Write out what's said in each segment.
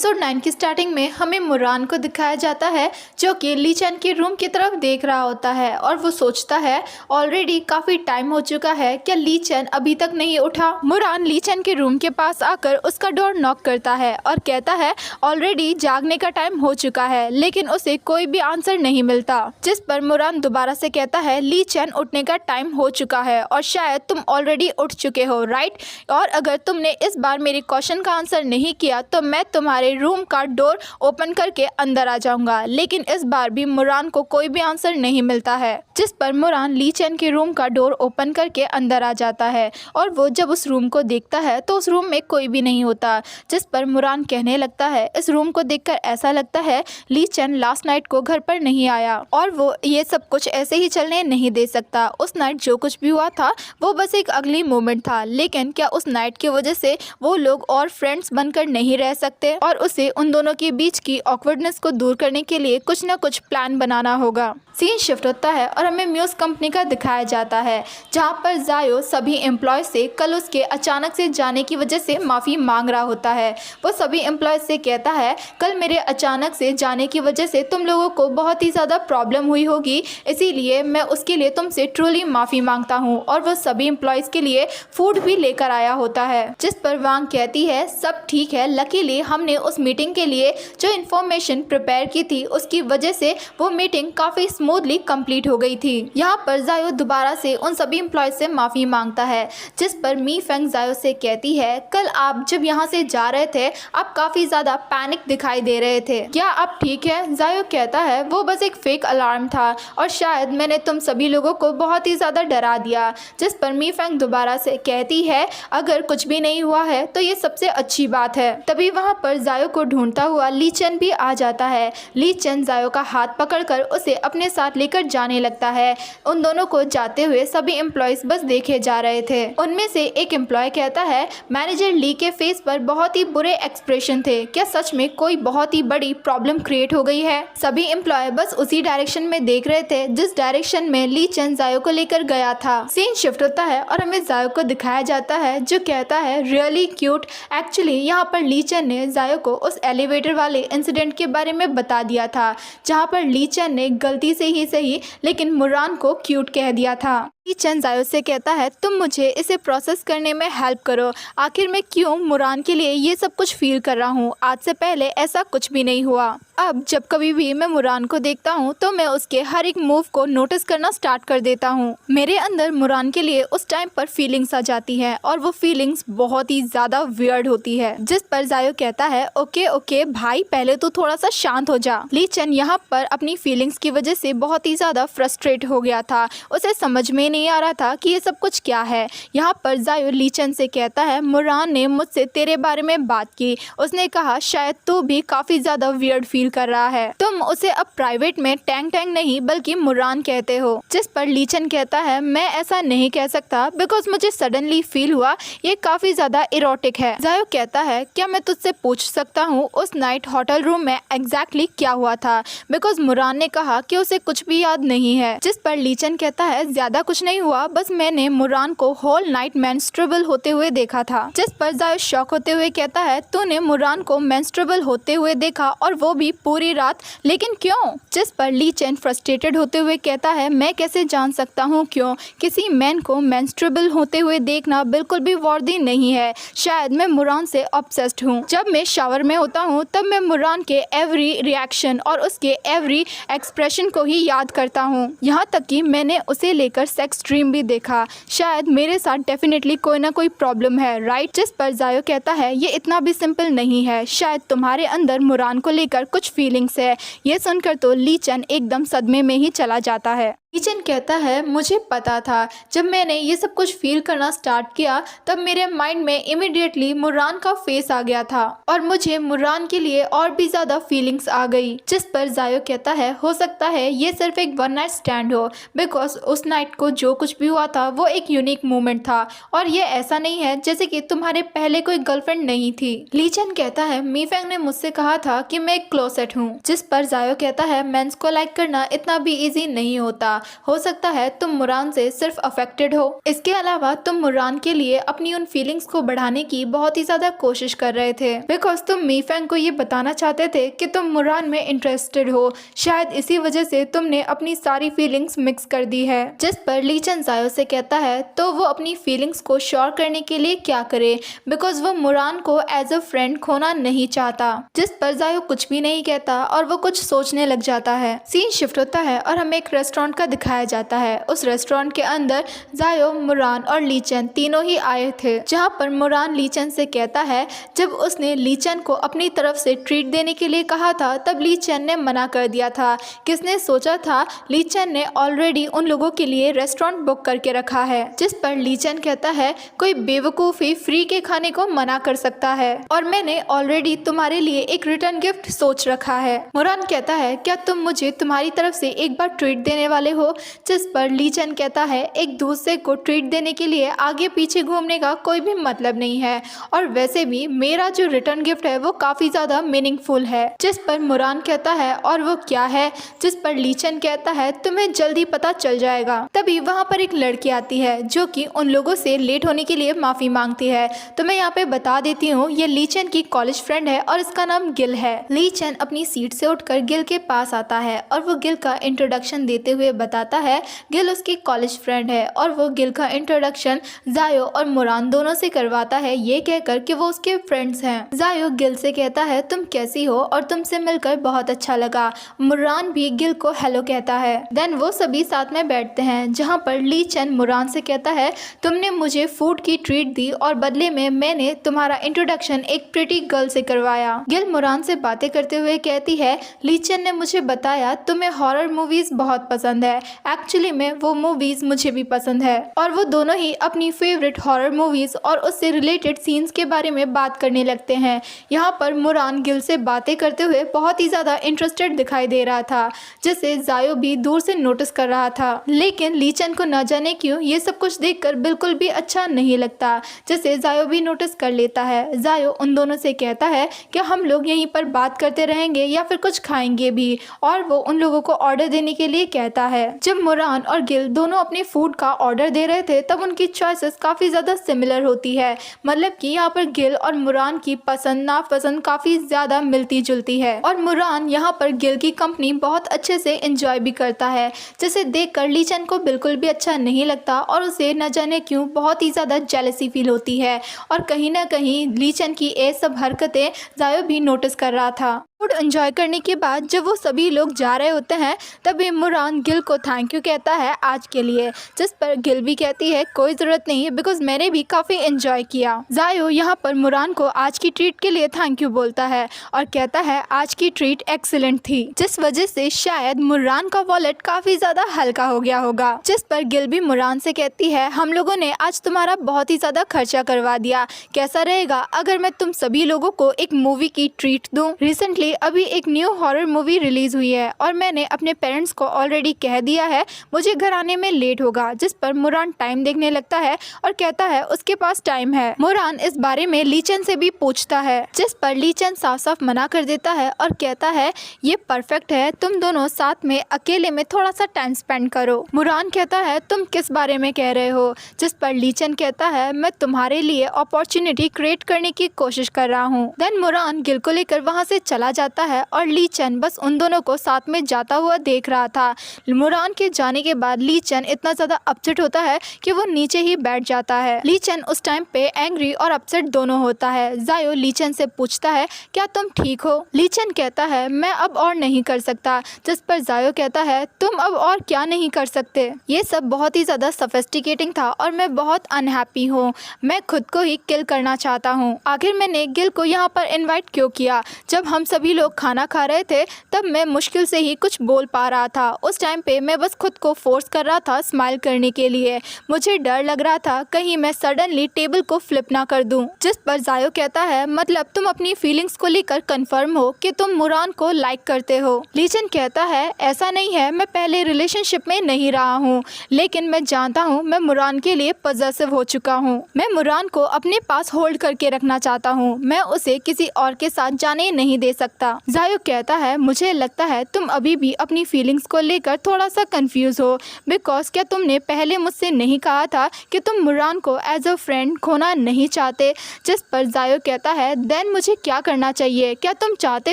Episode 9 की starting में हमें मुरान को दिखाया जाता है जो कि ली चैन के रूम की तरफ देख रहा होता है और वो सोचता है ऑलरेडी काफ़ी टाइम हो चुका है, क्या ली चैन अभी तक नहीं उठा। मुरान ली चैन के रूम के पास आकर उसका डोर नॉक करता है और कहता है ऑलरेडी जागने का टाइम हो चुका है, लेकिन उसे कोई भी आंसर नहीं मिलता। जिस पर मुरान दोबारा से कहता है ली चैन उठने का टाइम हो चुका है और शायद तुम ऑलरेडी उठ चुके हो, राइट, और अगर तुमने इस बार मेरे क्वेश्चन का आंसर नहीं किया तो मैं तुम्हारे रूम का डोर ओपन करके अंदर आ जाऊंगा। लेकिन इस बार भी मुरान को कोई भी आंसर नहीं मिलता है। जिस पर मुरान ली चैन के रूम का डोर ओपन करके अंदर आ जाता है और वो जब उस रूम को देखता है तो उस रूम में कोई भी नहीं होता। जिस पर मुरान कहने लगता है इस रूम को देखकर ऐसा लगता है ली चैन लास्ट नाइट को घर पर नहीं आया और वो ये सब कुछ ऐसे ही चलने नहीं दे सकता। उस नाइट जो कुछ भी हुआ था वो बस एक अगली मोमेंट था, लेकिन क्या उस नाइट की वजह से वो लोग और फ्रेंड्स बनकर नहीं रह सकते और उसे उन दोनों के बीच की ऑकवर्डनेस को दूर करने के लिए कुछ ना कुछ प्लान बनाना होगा। सीन शिफ्ट होता है और हमें म्यूज कंपनी का दिखाया जाता है जहां पर जायो सभी एम्प्लॉय से कल उसके अचानक से जाने की वजह से माफ़ी मांग रहा होता है। वो सभी एम्प्लॉय से कहता है कल मेरे अचानक से जाने की वजह से तुम लोगों को बहुत ही ज़्यादा प्रॉब्लम हुई होगी, इसीलिए मैं उसके लिए तुमसे ट्रूली माफ़ी मांगता हूँ। और वो सभी एम्प्लॉयज़ के लिए फूड भी लेकर आया होता है। जिस पर वांग कहती है सब ठीक है, लकीली हमने उस मीटिंग के लिए जो इन्फॉर्मेशन प्रिपेयर की थी उसकी वजह से वो मीटिंग काफ़ी स्मूथली कंप्लीट हो गई थी। यहाँ पर जायो दोबारा से उन सभी एम्प्लॉय से माफ़ी मांगता है। जिस पर मी फेंग जायो से कहती है कल आप जब यहाँ से जा रहे थे आप काफ़ी ज़्यादा पैनिक दिखाई दे रहे थे, क्या आप ठीक है। जायो कहता है वो बस एक फेक अलार्म था और शायद मैंने तुम सभी लोगों को बहुत ही ज़्यादा डरा दिया। जिस पर मी फेंग दोबारा से कहती है अगर कुछ भी नहीं हुआ है तो ये सबसे अच्छी बात है। तभी वहाँ पर जायो को ढूंढता हुआ ली चैन भी आ जाता है। ली चैन जायो का हाथ पकड़कर उसे अपने साथ लेकर जाने लगता है। उन दोनों को जाते हुए सभी एम्प्लॉयज बस देखे जा रहे थे। उनमें से एक एम्प्लॉय कहता है मैनेजर ली के फेस पर बहुत ही बुरे एक्सप्रेशन थे, क्या सच में कोई बहुत ही बड़ी प्रॉब्लम क्रिएट हो गई है। सभी एम्प्लॉय बस उसी डायरेक्शन में देख रहे थे जिस डायरेक्शन में ली चैन जायो को लेकर गया था। सीन शिफ्ट होता है और हमें जायो को दिखाया जाता है जो कहता है रियली क्यूट। एक्चुअली यहाँ पर ली चैन ने जायो को उस एलिवेटर वाले इंसिडेंट के बारे में बता दिया था जहाँ पर ली चैन ने गलती से ही सही लेकिन मुरान को क्यूट कह दिया था। ली चैन जायो से कहता है तुम मुझे इसे प्रोसेस करने में हेल्प करो, आखिर मैं क्यों मुरान के लिए ये सब कुछ फील कर रहा हूँ। आज से पहले ऐसा कुछ भी नहीं हुआ। अब जब कभी भी मैं मुरान को देखता हूँ तो मैं उसके हर एक मूव को नोटिस करना स्टार्ट कर देता हूँ। मेरे अंदर मुरान के लिए उस टाइम पर फीलिंग्स आ जाती हैं और वो फीलिंग्स बहुत ही ज़्यादा वियर्ड होती है। जिस पर जायो कहता है ओके ओके भाई पहले तो थोड़ा सा शांत हो जा। ली चैन यहाँ पर अपनी फीलिंग्स की वजह से बहुत ही ज़्यादा फ्रस्ट्रेट हो गया था, उसे समझ में नहीं आ रहा था कि ये सब कुछ क्या है। यहाँ पर जायो ली चैन से कहता है मुरान ने मुझसे तेरे बारे में बात की, उसने कहा शायद तू भी काफ़ी ज़्यादा वियर्ड फील कर रहा है, तुम उसे अब प्राइवेट में टैंग टैंग नहीं बल्कि मुरान कहते हो। जिस पर ली चैन कहता है मैं ऐसा नहीं कह सकता बिकॉज मुझे सडनली फील हुआ ये काफ़ी ज़्यादा इरोटिक है। जायो कहता है क्या मैं तुझसे पूछ सकता हूँ उस नाइट होटल रूम में एग्जैक्टली क्या हुआ था, बिकॉज मुरान ने कहा कि उसे कुछ भी याद नहीं है। जिस पर ली चैन कहता है ज़्यादा कुछ नहीं हुआ, बस मैंने मुरान को होल नाइट मेंस्ट्रुअल होते हुए देखा था। जिस पर जायो शॉक होते हुए कहता है तूने मुरान को मेंस्ट्रुअल होते हुए देखा और वो भी पूरी रात, लेकिन क्यों। जिस पर ली चैन फ्रस्ट्रेटेड होते हुए कहता है मैं कैसे जान सकता हूँ क्यों, किसी मैन को मेंस्ट्रुअल होते हुए देखना बिल्कुल भी वर्दी नहीं है, शायद मैं मुरान से ऑब्सेस्ड हूँ। जब मैं शावर में होता हूँ तब मैं मुरान के एवरी रिएक्शन और उसके एवरी एक्सप्रेशन को ही याद करता हूँ, यहाँ तक कि मैंने उसे लेकर सेक्स ड्रीम भी देखा, शायद मेरे साथ डेफिनेटली कोई ना कोई प्रॉब्लम है, राइट। जिस पर जायो कहता है ये इतना भी सिंपल नहीं है, शायद तुम्हारे अंदर मुरान को लेकर कुछ फीलिंग्स है। ये सुनकर तो ली चैन एकदम सदमे में ही चला जाता है। ली चैन कहता है मुझे पता था जब मैंने ये सब कुछ फील करना स्टार्ट किया तब मेरे माइंड में इमिडिएटली मुरान का फेस आ गया था और मुझे मुरान के लिए और भी ज़्यादा फीलिंग्स आ गई। जिस पर जायो कहता है हो सकता है ये सिर्फ एक वन नाइट स्टैंड हो बिकॉज उस नाइट को जो कुछ भी हुआ था वो एक यूनिक मोमेंट था और ये ऐसा नहीं है जैसे कि तुम्हारे पहले कोई गर्लफ्रेंड नहीं थी। ली चैन कहता है मी फेंग ने मुझसे कहा था कि मैं एक क्लोसेट हूँ। जिस पर जायो कहता है मेंस को लाइक करना इतना भी ईजी नहीं होता, हो सकता है तुम मुरान से सिर्फ अफेक्टेड हो। इसके अलावा तुम मुरान के लिए अपनी उन फीलिंग्स को बढ़ाने की बहुत ही ज्यादा कोशिश कर रहे थे, बिकॉज तुम मीफेंग को ये बताना चाहते थे कि तुम मुरान में इंटरेस्टेड हो। शायद इसी वजह से तुमने अपनी सारी फीलिंग्स मिक्स कर दी है। जिस पर ली चेन जायो से कहता है तो वो अपनी फीलिंग्स को श्योर करने के लिए क्या करे, बिकॉज वो मुरान को एज अ फ्रेंड खोना नहीं चाहता। जिस पर जायो कुछ भी नहीं कहता और वो कुछ सोचने लग जाता है। सीन शिफ्ट होता है और हमें एक रेस्टोरेंट का दिखाया जाता है। उस रेस्टोरेंट के अंदर जायो, मुरान और ली चेन तीनों ही आए थे, जहाँ पर मुरान ली चेन से कहता है जब उसने ली चेन को अपनी तरफ से ट्रीट देने के लिए कहा था तब ली चेन ने मना कर दिया था। किसने सोचा था, ली चेन ने ऑलरेडी उन लोगों के लिए रेस्टोरेंट बुक करके रखा है। जिस पर ली चेन कहता है कोई बेवकूफ़ी फ्री के खाने को मना कर सकता है और मैंने ऑलरेडी तुम्हारे लिए एक रिटर्न गिफ्ट सोच रखा है। मुरान कहता है क्या तुम मुझे तुम्हारी तरफ से एक बार ट्रीट देने वाले हो। जिस पर ली चेन कहता है एक दूसरे को ट्रीट देने के लिए आगे पीछे घूमने का कोई भी मतलब नहीं है और वैसे भी मेरा जो रिटर्न गिफ्ट है वो काफ़ी ज़्यादा मीनिंगफुल है। जिस पर मुरान कहता है और वो क्या है। जिस पर ली चेन कहता है तुम्हें जल्दी पता चल जाएगा। तभी वहाँ पर एक लड़की आती है जो कि उन लोगों से लेट होने के लिए माफ़ी मांगती है। तो मैं यहाँ पे बता देती हूँ ये ली चेन की कॉलेज फ्रेंड है और इसका नाम गिल है। ली चेन अपनी सीट से उठकर गिल के पास आता है और वो गिल का इंट्रोडक्शन देते हुए बताता है गिल उसकी कॉलेज फ्रेंड है और वो गिल का इंट्रोडक्शन जायो और मुरान दोनों से करवाता है, ये कहकर कि वो उसके फ्रेंड्स हैं। जायो गिल से कहता है तुम कैसी हो और तुमसे मिलकर बहुत अच्छा लगा। मुरान भी गिल को हेलो कहता है। देन वो सभी साथ में बैठते हैं, जहाँ पर ली चेन मुरान से कहता है तुमने मुझे फूड की ट्रीट दी और बदले में मैंने तुम्हारा इंट्रोडक्शन एक प्रिटी गर्ल से करवाया। गिल मुरान से बातें करते हुए कहती है ली चेन ने मुझे बताया तुम्हें हॉरर मूवीज बहुत पसंद है। एक्चुअली में वो मूवीज मुझे भी पसंद है और वो दोनों ही अपनी फेवरेट हॉरर मूवीज और उससे रिलेटेड सीन्स के बारे में बात करने लगते हैं। यहाँ पर मुरान गिल से बातें करते हुए बहुत ही ज्यादा इंटरेस्टेड दिखाई दे रहा था, जिसे जायो भी दूर से नोटिस कर रहा था। लेकिन ली चेन को न जाने क्यों ये सब कुछ देखकर बिल्कुल भी अच्छा नहीं लगता, जिसे जायो भी नोटिस कर लेता है। जायो उन दोनों से कहता है कि हम लोग यहीं पर बात करते रहेंगे या फिर कुछ खाएंगे भी, और वो उन लोगों को ऑर्डर देने के लिए कहता है। जब मुरान और गिल दोनों अपने फूड का ऑर्डर दे रहे थे तब उनकी चॉइसेस काफ़ी ज़्यादा सिमिलर होती है, मतलब कि यहाँ पर गिल और मुरान की पसंद नापसंद काफ़ी ज़्यादा मिलती जुलती है और मुरान यहाँ पर गिल की कंपनी बहुत अच्छे से एंजॉय भी करता है, जिसे देखकर ली चेन को बिल्कुल भी अच्छा नहीं लगता और उसे न जाने क्यों बहुत ही ज़्यादा जेलसी फील होती है और कहीं ना कहीं ली चेन की ये सब हरकतें जायो भी नोटिस कर रहा था। फूड एंजॉय करने के बाद जब वो सभी लोग जा रहे होते हैं तभी मुरान गिल को थैंक यू कहता है आज के लिए, जिस पर गिल भी कहती है कोई ज़रूरत नहीं है बिकॉज मैंने भी काफ़ी एंजॉय किया। जायो यहाँ पर मुरान को आज की ट्रीट के लिए थैंक यू बोलता है और कहता है आज की ट्रीट एक्सीलेंट थी, जिस वजह से शायद मुरान का वॉलेट काफ़ी ज़्यादा हल्का हो गया होगा। जिस पर गिल भी मुरान से कहती है हम लोगों ने आज तुम्हारा बहुत ही ज़्यादा खर्चा करवा दिया, कैसा रहेगा अगर मैं तुम सभी लोगों को एक मूवी की ट्रीट दूँ। रिसेंटली अभी एक न्यू हॉरर मूवी रिलीज हुई है और मैंने अपने पेरेंट्स को ऑलरेडी कह दिया है मुझे घर आने में लेट होगा। जिस पर मुरान टाइम देखने लगता है और कहता है उसके पास टाइम है। मुरान इस बारे में ली चेन से भी पूछता है, जिस पर ली चेन साफ साफ मना कर देता है और कहता है ये परफेक्ट है, तुम दोनों साथ में अकेले में थोड़ा सा टाइम स्पेंड करो। मुरान कहता है तुम किस बारे में कह रहे हो। जिस पर ली चेन कहता है मैं तुम्हारे लिए अपॉर्चुनिटी क्रिएट करने की कोशिश कर रहा हूँ। देन मुरान गिल को लेकर वहाँ से चला जाता है और ली चेन बस उन दोनों को साथ में जाता हुआ देख रहा था। मुरान के जाने के बाद ली चेन इतना ज़्यादा अपसेट होता है कि वो नीचे ही बैठ जाता है। ली चेन उस टाइम पे एंग्री और अपसेट दोनों होता है। जायो ली चेन से पूछता है क्या तुम ठीक हो। ली चेन कहता है मैं अब और नहीं कर सकता, जिस पर जायो कहता है तुम अब और क्या नहीं कर सकते। ये सब बहुत ही ज़्यादा सोफिस्टिकेटिंग था और मैं बहुत अनहैप्पी हूँ, मैं खुद को ही किल करना चाहता हूँ। आखिर मैंने गिल को यहाँ पर इन्वाइट क्यों किया। जब हम सभी लोग खाना खा रहे थे तब मैं मुश्किल से ही कुछ बोल पा रहा था। उस टाइम पे मैं बस खुद को फोर्स कर रहा था स्माइल करने के लिए। मुझे डर लग रहा था कहीं मैं सडनली टेबल को फ्लिप ना कर दूं। जिस पर जायो कहता है मतलब तुम अपनी फीलिंग्स को लेकर कंफर्म हो कि तुम मुरान को लाइक करते हो। ली चेन कहता है ऐसा नहीं है, मैं पहले रिलेशनशिप में नहीं रहा हूँ, लेकिन मैं जानता हूँ मैं मुरान के लिए पॉसेसिव हो चुका हूँ। मैं मुरान को अपने पास होल्ड करके रखना चाहता हूँ, मैं उसे किसी और के साथ जाने नहीं दे सकता। सकता। जायो कहता है मुझे लगता है तुम अभी भी अपनी फीलिंग्स को लेकर थोड़ा सा कंफ्यूज हो, बिकॉज क्या तुमने पहले मुझसे नहीं कहा था कि तुम मुरान को एज अ फ्रेंड खोना नहीं चाहते। जिस पर जायो कहता है देन मुझे क्या करना चाहिए, क्या तुम चाहते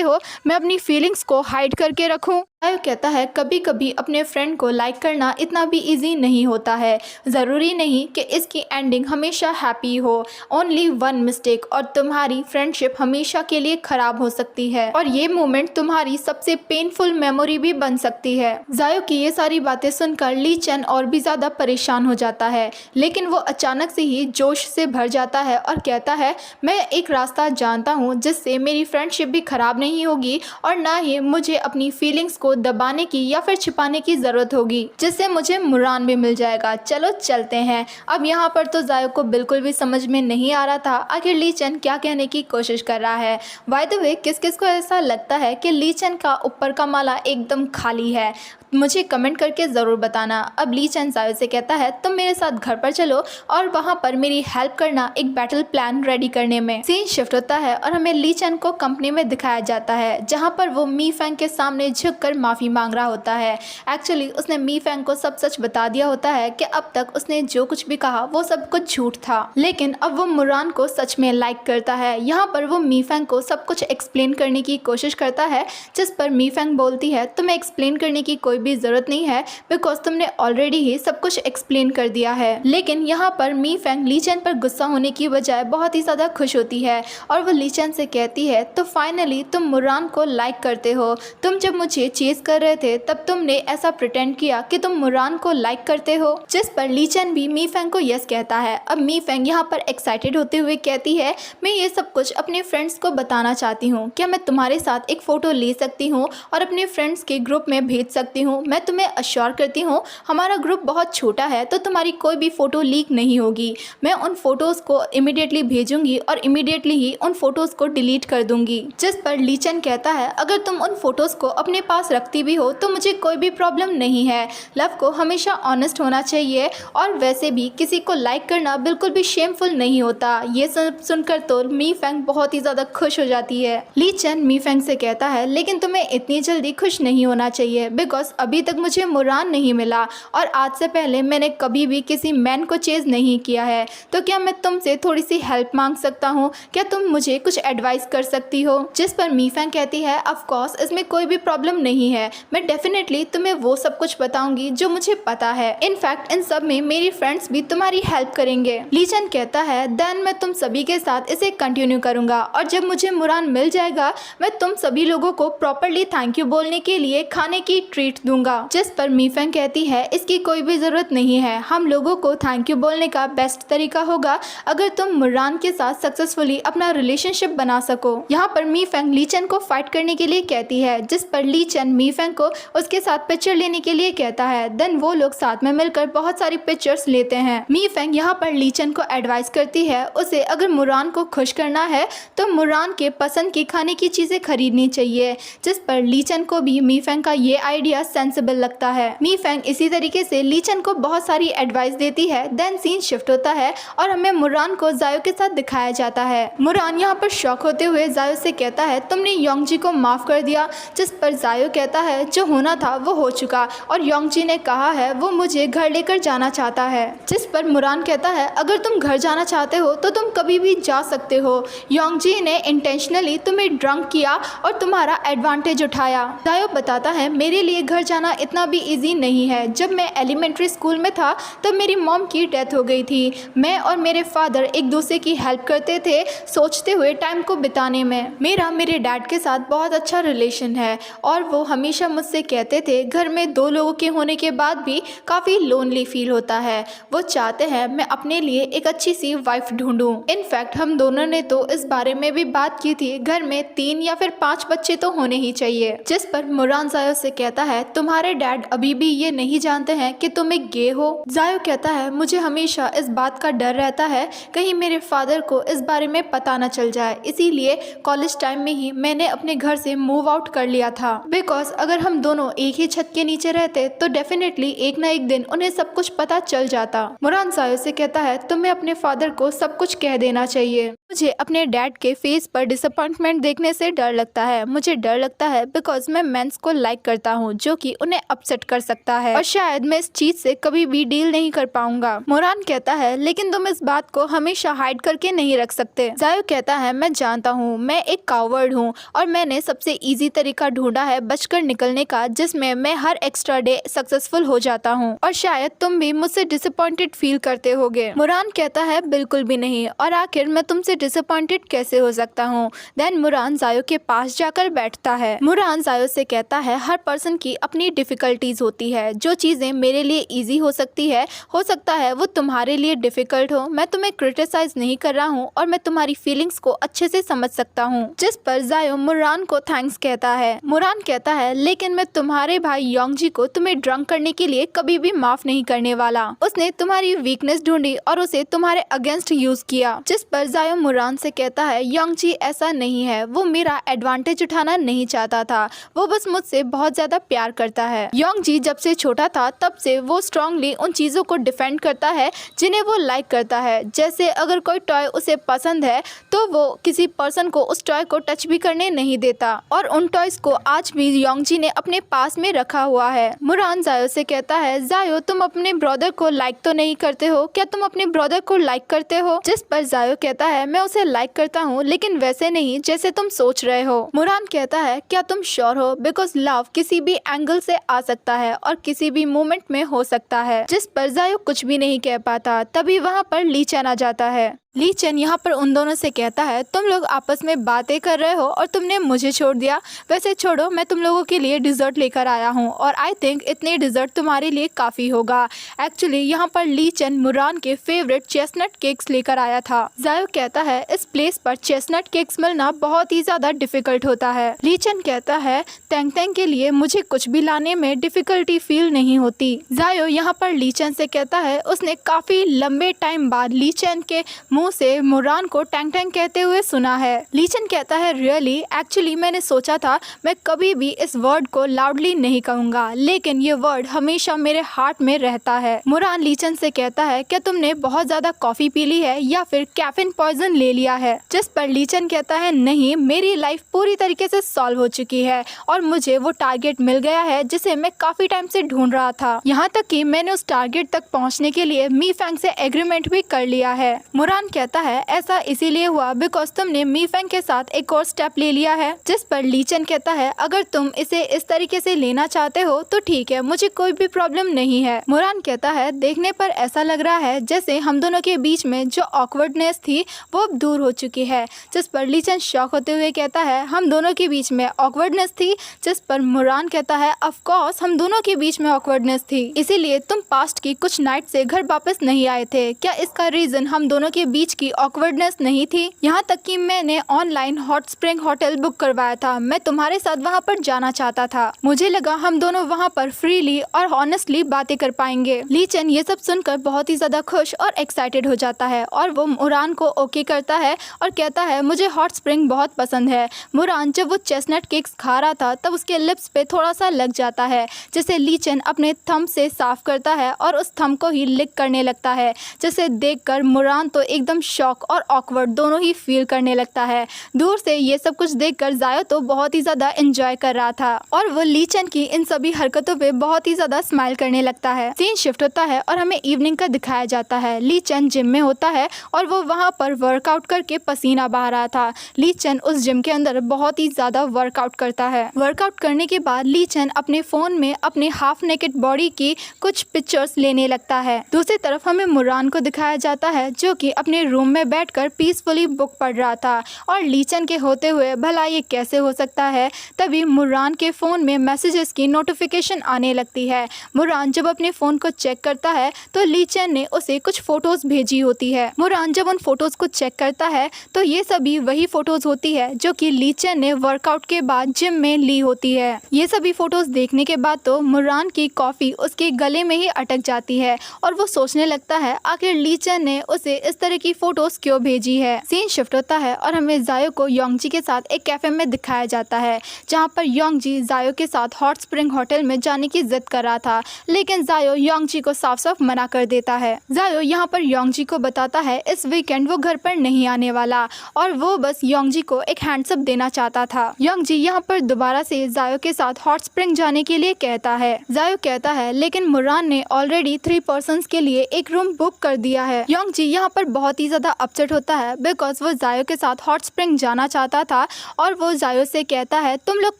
हो मैं अपनी फीलिंग्स को हाइड करके रखूं। जायो कहता है कभी कभी अपने फ्रेंड को लाइक करना इतना भी इजी नहीं होता है, ज़रूरी नहीं कि इसकी एंडिंग हमेशा हैप्पी हो। ओनली वन मिस्टेक और तुम्हारी फ्रेंडशिप हमेशा के लिए ख़राब हो सकती है और ये मोमेंट तुम्हारी सबसे पेनफुल मेमोरी भी बन सकती है। जायो की ये सारी बातें सुनकर ली चेन और भी ज़्यादा परेशान हो जाता है, लेकिन वो अचानक से ही जोश से भर जाता है और कहता है मैं एक रास्ता जानता हूँ जिससे मेरी फ्रेंडशिप भी ख़राब नहीं होगी और ना ही मुझे अपनी फीलिंग्स को दबाने की या फिर छिपाने की ज़रूरत होगी, जिससे मुझे मुरान भी मिल जाएगा। चलो चलते हैं। अब यहाँ पर तो जायो को बिल्कुल भी समझ में नहीं आ रहा था आखिर ली चेन क्या कहने की कोशिश कर रहा है। बाय द वे किस किस को ऐसा लगता है कि ली चेन का ऊपर का माला एकदम खाली है, मुझे कमेंट करके ज़रूर बताना। अब ली चेन जायो से कहता है तुम मेरे साथ घर पर चलो और वहाँ पर मेरी हेल्प करना एक बैटल प्लान रेडी करने में। सीन शिफ्ट होता है और हमें ली चेन को कंपनी में दिखाया जाता है जहाँ पर वो मी फैंग के सामने झुककर माफ़ी मांग रहा होता है। एक्चुअली उसने मी फैंग को सब सच बता दिया होता है कि अब तक उसने जो कुछ भी कहा वो सब कुछ झूठ था, लेकिन अब वो मुरान को सच में लाइक करता है। यहाँ पर वो मी फैंग को सब कुछ एक्सप्लेन करने की कोशिश करता है, जिस पर मी फैंग बोलती है तुम्हें एक्सप्लेन करने की कोई भी ज़रूरत नहीं है बिकॉज तुमने ऑलरेडी ही सब कुछ एक्सप्लेन कर दिया है। लेकिन यहाँ पर मी फैंग ली चेन पर गुस्सा होने की बजाय बहुत ही ज़्यादा खुश होती है और वो ली चेन से कहती है तो फाइनली तुम मुरान को लाइक करते हो। तुम जब मुझे चेज कर रहे थे तब तुमने ऐसा प्रिटेंड किया कि तुम मुरान को लाइक करते हो। जिस पर ली चेन भी मी फैंग को यस कहता है। अब मी फैंग यहाँ पर एक्साइटेड होते हुए कहती है मैं ये सब कुछ अपने फ्रेंड्स को बताना चाहती हूँ, क्या मैं तुम्हारे साथ एक फ़ोटो ले सकती हूँ और अपने फ्रेंड्स के ग्रुप में भेज सकती हूँ। मैं तुम्हें अश्योर करती हूँ हमारा ग्रुप बहुत छोटा है तो तुम्हारी कोई भी फ़ोटो लीक नहीं होगी। मैं उन फोटोज़ को इमीडिएटली भेजूंगी और इमीडिएटली ही उन फोटोज़ को डिलीट कर दूंगी। जिस पर ली चेन कहता है अगर तुम उन फोटोज़ को अपने पास रखती भी हो तो मुझे कोई भी प्रॉब्लम नहीं है। लव को हमेशा ऑनेस्ट होना चाहिए और वैसे भी किसी को लाइक करना बिल्कुल भी शेमफुल नहीं होता। ये सुनकर तो मी फैंग बहुत ही ज़्यादा खुश हो जाती है। ली चेन मी फैंग से कहता है लेकिन तुम्हें इतनी जल्दी खुश नहीं होना चाहिए बिकॉज अभी तक मुझे मुरान नहीं मिला और आज से पहले मैंने कभी भी किसी मैन को चेज नहीं किया है, तो क्या मैं तुमसे थोड़ी सी हेल्प मांग सकता हूँ, क्या तुम मुझे कुछ एडवाइस कर सकती हो। जिस पर मी फैंग कहती है ऑफ कोर्स इसमें कोई भी प्रॉब्लम नहीं है, मैं डेफिनेटली तुम्हें वो सब कुछ बताऊंगी जो मुझे पता है। इनफैक्ट इन सब में मेरी फ्रेंड्स भी तुम्हारी हेल्प करेंगे। ली चेन कहता है देन मैं तुम सभी के साथ इसे कंटिन्यू करूंगा और जब मुझे मुरान मिल जाएगा मैं तुम सभी लोगों को प्रॉपरली थैंक यू बोलने के लिए खाने की ट्रीट दूंगा। जिस पर मी फैंग कहती है इसकी कोई भी ज़रूरत नहीं है, हम लोगों को थैंक यू बोलने का बेस्ट तरीका होगा अगर तुम मुरान के साथ सक्सेसफुली अपना रिलेशनशिप बना सको। यहाँ पर मी फैंग ली चेन को फाइट करने के लिए कहती है, जिस पर ली चेन मी फैंग को उसके साथ पिक्चर लेने के लिए कहता है। देन वो लोग साथ में मिलकर बहुत सारी पिक्चर्स लेते हैं। मी फैंग यहाँ पर ली चेन को एडवाइस करती है उसे अगर मुरान को खुश करना है तो मुरान के पसंद की खाने की चीज़ें खरीदनी चाहिए। जिस पर ली चेन को भी मी फैंग का ये आइडिया सेंसिबल लगता है। मी फैंग इसी तरीके से ली चेन को बहुत सारी एडवाइस देती है। देन सीन शिफ्ट होता है और हमें मुरान को जायो के साथ दिखाया जाता है। मुरान यहाँ पर शॉक होते हुए जायो से कहता है तुमने योंगजी को माफ़ कर दिया। जिस पर जायो कहता है जो होना था वो हो चुका और योंगजी ने कहा है वो मुझे घर लेकर जाना चाहता है। जिस पर मुरान कहता है अगर तुम घर जाना चाहते हो तो तुम कभी भी जा सकते हो, योंगजी ने इंटेंशनली तुम्हें ड्रंक किया और तुम्हारा एडवांटेज उठाया। जायो बताता है मेरे लिए घर जाना इतना भी इजी नहीं है, जब मैं एलिमेंट्री स्कूल में था तब मेरी मॉम की डेथ हो गई थी। मैं और मेरे फादर एक दूसरे की हेल्प करते थे सोचते हुए टाइम को बिताने में। मेरा मेरे डैड के साथ बहुत अच्छा रिलेशन है और वो हमेशा मुझसे कहते थे घर में 2 लोगों के होने के बाद भी काफ़ी लोनली फील होता है। वो चाहते हैं मैं अपने लिए एक अच्छी सी वाइफ ढूंढूं। इनफैक्ट हम दोनों ने तो इस बारे में भी बात की थी, घर में 3 या फिर 5 बच्चे तो होने ही चाहिए। जिस पर मुरान जायो से कहता है तुम्हारे डैड अभी भी ये नहीं जानते हैं कि तुम एक गे हो। जायो कहता है मुझे हमेशा इस बात का डर रहता है कहीं मेरे फादर को इस बारे में पता न चल जाए, इसीलिए कॉलेज टाइम में ही मैंने अपने घर से मूव आउट कर लिया था। बिकॉज अगर हम दोनों एक ही छत के नीचे रहते तो डेफिनेटली एक ना एक दिन उन्हें सब कुछ पता चल जाता। मुरान जायो से कहता है तुम्हें अपने फादर को सब कुछ कह देना चाहिए। मुझे अपने डैड के फेस पर डिसअपॉइंटमेंट देखने से डर लगता है। मुझे डर लगता है बिकॉज मैं मेंस को लाइक करता हूँ जो कि उन्हें अपसेट कर सकता है और शायद मैं इस चीज से कभी भी डील नहीं कर पाऊंगा। मुरान कहता है लेकिन तुम इस बात को हमेशा हाइड करके नहीं रख सकते। जायो कहता है मैं जानता हूँ मैं एक कावर्ड हूँ और मैंने सबसे इजी तरीका ढूंढा है बचकर निकलने का जिसमें मैं हर एक्स्ट्रा डे सक्सेसफुल हो जाता हूँ और शायद तुम भी मुझसे डिसअपॉइंटेड फील करते होगे। मुरान कहता है बिल्कुल भी नहीं और आखिर मैं तुमसे डिसअपॉइंटेड कैसे हो सकता हूँ। देन मुरान जायो के पास जाकर बैठता है। मुरान जायो से कहता है हर पर्सन की अपनी डिफिकल्टीज होती है। जो चीजें मेरे लिए इजी हो सकता है वो तुम्हारे लिए डिफिकल्ट हो। मैं तुम्हें क्रिटिसाइज नहीं कर रहा हूँ और मैं तुम्हारी फीलिंग्स को अच्छे से समझ सकता हूँ। जिस पर जायो मुरान को थैंक्स कहता है। मुरान कहता है लेकिन मैं तुम्हारे भाई योंगजी को तुम्हें ड्रंक करने के लिए कभी भी माफ नहीं करने वाला। उसने तुम्हारी वीकनेस ढूंढी और उसे तुम्हारे अगेंस्ट यूज किया। जिस पर जायो मुरान से कहता है योंगजी ऐसा नहीं है, वो मेरा एडवांटेज उठाना नहीं चाहता था, वो बस मुझसे बहुत ज्यादा प्यार करता है। योंगजी जब से छोटा था तब से वो स्ट्रांगली उन चीजों को डिफेंड करता है जिन्हें वो लाइक करता है। जैसे अगर कोई टॉय उसे पसंद है तो वो किसी पर्सन को उस टॉय को टच भी करने नहीं देता और उन टॉयज को आज भी योंगजी ने अपने पास में रखा हुआ है। मुरान जायो से कहता है जायो तुम अपने ब्रदर को लाइक तो नहीं करते हो, क्या तुम अपने ब्रदर को लाइक करते हो? जिस पर जायो कहता है मैं उसे लाइक करता हूँ लेकिन वैसे नहीं जैसे तुम सोच रहे हो। मुरान कहता है क्या तुम श्योर हो? बिकॉज लव किसी भी एंगल से आ सकता है और किसी भी मोमेंट में हो सकता है। जिस पर जायो कुछ भी नहीं कह पाता। तभी वहाँ पर ली चैन आ जाता है। ली चैन यहाँ पर उन दोनों से कहता है तुम लोग आपस में बातें कर रहे हो और तुमने मुझे छोड़ दिया। वैसे छोड़ो, मैं तुम लोगों के लिए डिजर्ट लेकर आया हूँ और आई थिंक इतने डिजर्ट तुम्हारे लिए काफी होगा। एक्चुअली यहाँ पर ली चैन मुरान के फेवरेट चेस्टनट केक्स लेकर आया था। जायो कहता है इस प्लेस पर चेस्टनट केक्स मिलना बहुत ही ज्यादा डिफिकल्ट होता है। ली चैन कहता है तैंग के लिए मुझे कुछ भी लाने में डिफिकल्टी फील नहीं होती। जायो यहाँ पर ली चैन से कहता है उसने काफी लंबे टाइम बाद ली चैन के से मुरान को टैंग टैंग कहते हुए सुना है। ली चैन कहता है रियली, एक्चुअली मैंने सोचा था मैं कभी भी इस वर्ड को लाउडली नहीं कहूंगा लेकिन ये वर्ड हमेशा मेरे हार्ट में रहता है। मुरान ली चैन से कहता है क्या तुमने बहुत ज्यादा कॉफी पी ली है या फिर कैफीन पॉइजन ले लिया है? जिस पर ली चैन कहता है नहीं, मेरी लाइफ पूरी तरीके से सॉल्व हो चुकी है और मुझे वो टारगेट मिल गया है जिसे मैं काफी टाइम से ढूंढ रहा था। यहाँ तक कि मैंने उस टारगेट तक पहुँचने के लिए मी फैंग से एग्रीमेंट भी कर लिया है। मुरान कहता है ऐसा इसीलिए हुआ बिकॉज तुमने मी फैंग के साथ एक और स्टेप ले लिया है। जिस पर ली चैन कहता है अगर तुम इसे इस तरीके से लेना चाहते हो तो ठीक है, मुझे कोई भी प्रॉब्लम नहीं है। मुरान कहता है देखने पर ऐसा लग रहा है जैसे हम दोनों के बीच में जो ऑकवर्डनेस थी वो अब दूर हो चुकी है। जिस पर ली चैन शॉक होते हुए कहता है हम दोनों के बीच में ऑकवर्डनेस थी? जिस पर मुरान कहता है ऑफ कोर्स हम दोनों के बीच में ऑकवर्डनेस थी, इसीलिए तुम पास्ट की कुछ नाइट से घर वापस नहीं आए थे। क्या इसका रीजन हम दोनों के बीच की ऑकवर्डनेस नहीं थी? यहाँ तक कि मैंने online hot spring hotel book करवाया था, मैं तुम्हारे साथ वहाँ पर जाना चाहता था। मुझे लगा हम दोनों वहाँ पर फ्रीली और ऑनेस्टली बातें कर पाएंगे। ली चैन ये सब सुनकर बहुत ही ज्यादा खुश और एक्साइटेड हो जाता है और वो मुरान को ओके करता है और कहता है मुझे हॉट स्प्रिंग बहुत पसंद है। मुरान जब वो चेस्टनट केक्स खा रहा था तब उसके लिप्स पे थोड़ा सा लग जाता है जिसे ली चैन अपने थंब से साफ करता है और उस थंब को ही लिक करने लगता है, जिसे देखकर मुरान तो एकदम शॉक और ऑकवर्ड दोनों ही फील करने लगता है। दूर से ये सब कुछ देखकर जायो तो बहुत ही ज्यादा एंजॉय कर रहा था और वो ली चैन की इन सभी हरकतों पे बहुत ही ज्यादा स्माइल करने लगता है। सीन शिफ्ट होता है और हमें इवनिंग का दिखाया जाता है। ली चैन जिम में होता है और वो वहाँ पर वर्कआउट करके पसीना बहा रहा था। ली चैन उस जिम के अंदर बहुत ही ज्यादा वर्कआउट करता है। वर्कआउट करने के बाद ली चैन अपने फोन में अपने हाफ नेकेड बॉडी की कुछ पिक्चर्स लेने लगता है। दूसरी तरफ हमें मुरान को दिखाया जाता है जो कि अपने रूम में बैठकर पीसफुली बुक पढ़ रहा था और ली चैन के होते हुए भला ये कैसे हो सकता है। तभी मुरान के फोन में मैसेजेस की नोटिफिकेशन आने लगती है। मुरान जब अपने फोन को चेक करता है तो ली चैन ने उसे कुछ फोटोज भेजी होती है। मुरान जब उन फोटोज को चेक करता है तो ये सभी वही फोटोज होती है जो कि ली चैन ने वर्कआउट के बाद जिम में ली होती है। ये सभी फोटोज देखने के बाद तो मुरान की कॉफी उसके गले में ही अटक जाती है और वो सोचने लगता है आखिर ली चैन ने उसे इस तरह की फोटोज क्यों भेजी है। सीन शिफ्ट होता है और हमें जायो को योंगजी के साथ एक कैफे में दिखाया जाता है जहाँ पर योंगजी जायो के साथ हॉट स्प्रिंग होटल में जाने की जिद कर रहा था, लेकिन जायो योंगजी को साफ साफ मना कर देता है। जायो यहाँ पर योंगजी को बताता है इस वीकेंड वो घर पर नहीं आने वाला और वो बस योंगजी को एक हैंड्सअप देना चाहता था। योंगजी यहाँ पर दोबारा से जायो के साथ हॉट स्प्रिंग जाने के लिए कहता है। जायो कहता है लेकिन मुरान ने ऑलरेडी 3 पर्सन्स के लिए एक रूम बुक कर दिया है। योंगजी यहाँ पर बहुत ही ज्यादा अपसेट होता है बिकॉज वो जायो के साथ हॉट स्प्रिंग जाना चाहता था और वो जायो से कहता है तुम लोग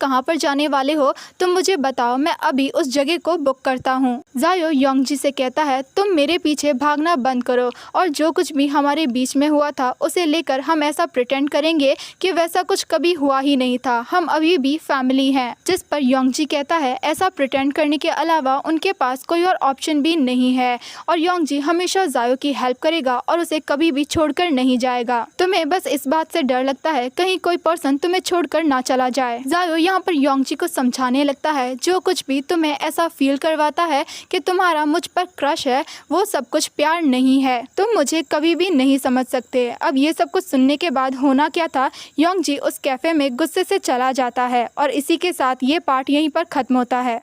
कहाँ पर जाने वाले हो, तुम मुझे बताओ, मैं अभी उस जगह को बुक करता हूँ। जायो योंगजी से कहता है तुम मेरे पीछे भागना बंद करो और जो कुछ भी हमारे बीच में हुआ था उसे लेकर हम ऐसा प्रिटेंड करेंगे कि वैसा कुछ कभी हुआ ही नहीं था, हम अभी भी फैमिली हैं। जिस पर योंगजी कहता है ऐसा प्रिटेंड करने के अलावा उनके पास कोई और ऑप्शन भी नहीं है और योंगजी हमेशा जायो की हेल्प करेगा और उसे कभी भी छोड़कर नहीं जाएगा। तुम्हें बस इस बात से डर लगता है कहीं कोई पर्सन तुम्हें छोड़कर ना चला जाए। जायो यहाँ पर योंगजी को समझाने लगता है जो कुछ भी तुम्हें ऐसा फील करवाता है कि तुम्हारा मुझ पर क्रश है वो सब कुछ प्यार नहीं है, तुम मुझे कभी भी नहीं समझ सकते। अब ये सब कुछ सुनने के बाद होना क्या था, योंगजी उस कैफे में गुस्से से चला जाता है और इसी के साथ ये पार्ट यहीं पर खत्म होता है।